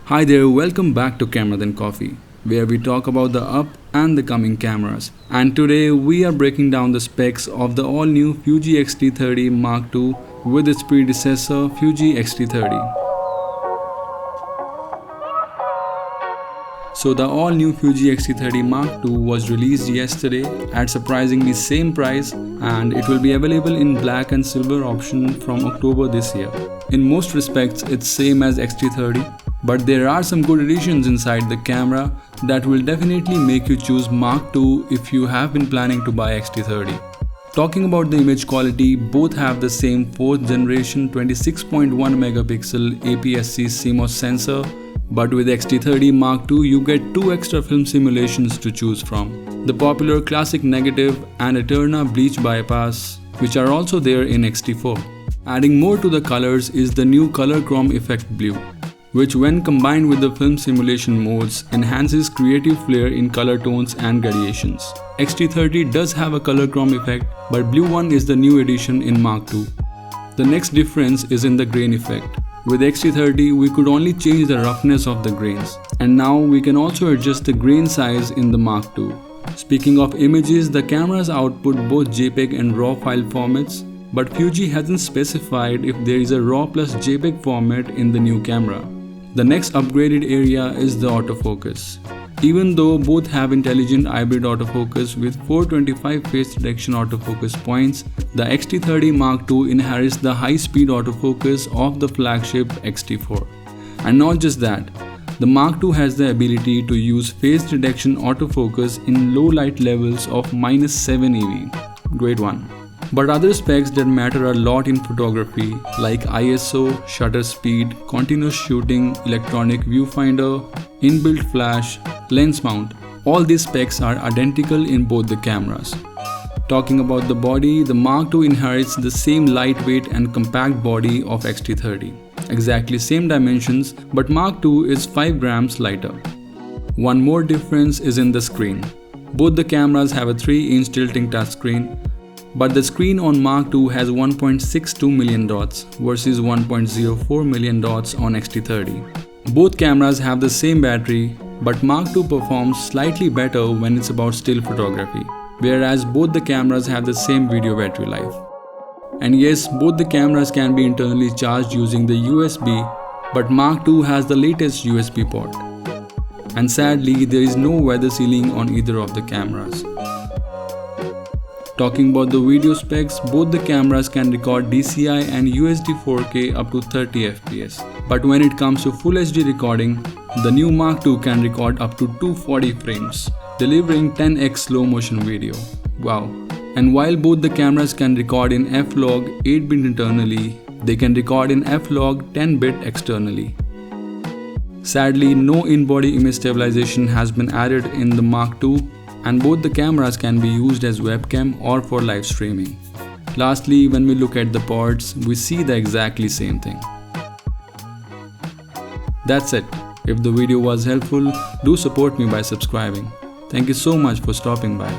Hi there, welcome back to Camera Than Coffee, where we talk about the up and the coming cameras. And today we are breaking down the specs of the all-new Fuji X-T30 Mark II with its predecessor Fuji X-T30. So the all-new Fuji X-T30 Mark II was released yesterday at surprisingly same price, and it will be available in black and silver option from October this year. In most respects it's same as X-T30, but there are some good additions inside the camera that will definitely make you choose Mark II if you have been planning to buy X-T30. Talking about the image quality, both have the same 4th generation 26.1 megapixel APS-C CMOS sensor, but with X-T30 Mark II you get 2 extra film simulations to choose from. The popular classic negative and Eterna bleach bypass, which are also there in X-T4. Adding more to the colors is the new color chrome effect blue, which when combined with the film simulation modes enhances creative flair in color tones and gradations. X-T30 does have a color chrome effect, but blue one is the new addition in Mark II. The next difference is in the grain effect. With X-T30 we could only change the roughness of the grains, and now we can also adjust the grain size in the Mark II. Speaking of images, the cameras output both JPEG and RAW file formats, but Fuji hasn't specified if there is a RAW plus JPEG format in the new camera. The next upgraded area is the autofocus. Even though both have intelligent hybrid autofocus with 425 face detection autofocus points, the X-T30 Mark II inherits the high-speed autofocus of the flagship X-T4. And not just that, the Mark II has the ability to use face detection autofocus in low light levels of -7 EV. Great one. But other specs that matter a lot in photography like ISO, shutter speed, continuous shooting, electronic viewfinder, inbuilt flash, lens mount, all these specs are identical in both the cameras. Talking about the body, the Mark II inherits the same lightweight and compact body of X-T30. Exactly same dimensions, but Mark II is 5 grams lighter. One more difference is in the screen. Both the cameras have a 3-inch tilting touchscreen, but the screen on Mark II has 1.62 million dots versus 1.04 million dots on X-T30. Both cameras have the same battery, but Mark II performs slightly better when it's about still photography, whereas both the cameras have the same video battery life. And yes, both the cameras can be internally charged using the USB, but Mark II has the latest USB port. And sadly, there is no weather sealing on either of the cameras. Talking about the video specs, both the cameras can record DCI and UHD 4K up to 30 FPS. But when it comes to Full HD recording, the new Mark II can record up to 240 frames, delivering 10x slow motion video. Wow. And while both the cameras can record in F-Log 8-bit internally, they can record in F-Log 10-bit externally. Sadly, no in-body image stabilization has been added in the Mark II, and both the cameras can be used as webcam or for live streaming. Lastly, when we look at the ports, we see the exactly same thing. That's it. If the video was helpful, do support me by subscribing. Thank you so much for stopping by.